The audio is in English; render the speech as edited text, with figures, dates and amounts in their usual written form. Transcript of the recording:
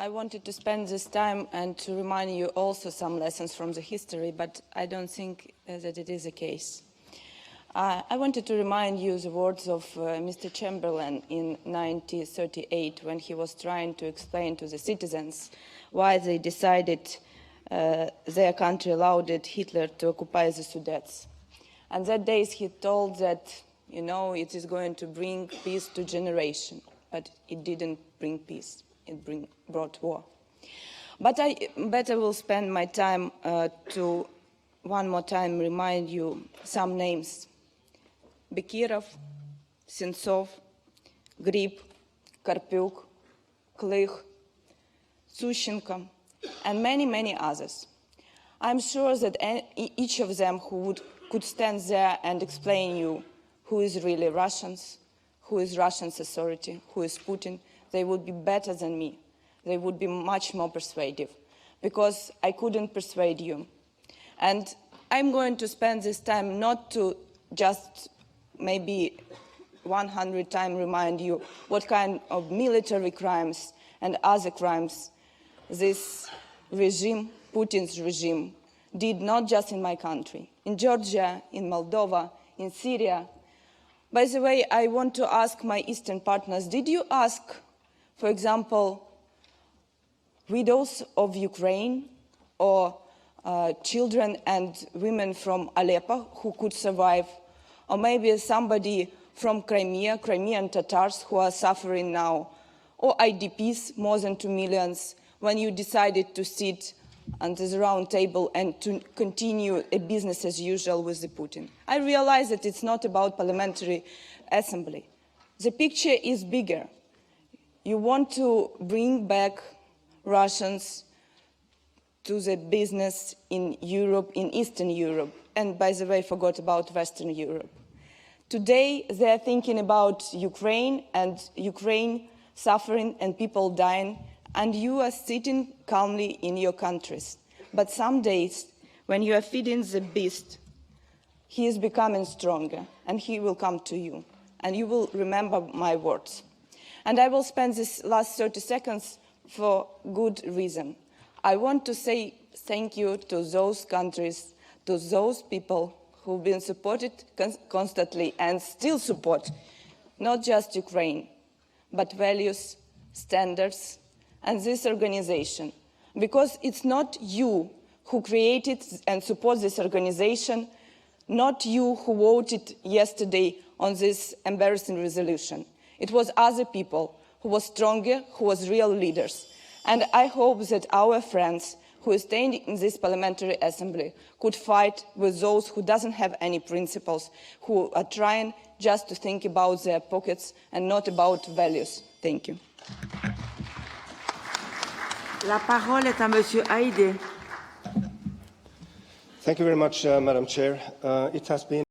I wanted to spend this time and to remind you also some lessons from the history, but I don't think that it is the case. I wanted to remind you the words of Mr. Chamberlain in 1938 when he was trying to explain to the citizens why they decided their country allowed Hitler to occupy the Sudets. And that day he told that, you know, it is going to bring peace to generation, but it didn't bring peace. It brought war. But I better will spend my time to one more time remind you some names. Bikirov, Sєнцов, Grib, Karpyuk, Глих, Sущенko, and many, many others. I'm sure that each of them could stand there and explain you who is really Russians, who is Russian's authority, who is Putin. They would be better than me. They would be much more persuasive, because I couldn't persuade you. And I'm going to spend this time not to just maybe 100 times remind you what kind of military crimes and other crimes this regime, Putin's regime, did not just in my country, in Georgia, in Moldova, in Syria. By the way, I want to ask my Eastern partners, did you ask, for example, widows of Ukraine or children and women from Aleppo who could survive, or maybe somebody from Crimea, Crimean Tatars who are suffering now, or IDPs, more than 2 million, when you decided to sit under the round table and to continue a business as usual with the Putin? I realize that it's not about Parliamentary Assembly. The picture is bigger. You want to bring back Russians to the business in Europe, in Eastern Europe, and by the way, forgot about Western Europe. Today, they are thinking about Ukraine and Ukraine suffering and people dying, and you are sitting calmly in your countries. But some days, when you are feeding the beast, he is becoming stronger, and he will come to you, and you will remember my words. And I will spend this last 30 seconds for good reason. I want to say thank you to those countries, to those people who've been supported constantly and still support not just Ukraine, but values, standards, and this organization. Because it's not you who created and support this organization, not you who voted yesterday on this embarrassing resolution. It was other people who were stronger, who was real leaders. And I hope that our friends who are staying in this Parliamentary Assembly could fight with those who doesn't have any principles, who are trying just to think about their pockets and not about values. Thank you. La parole est à Monsieur Haïdé. Thank you very much, Madam Chair. It has been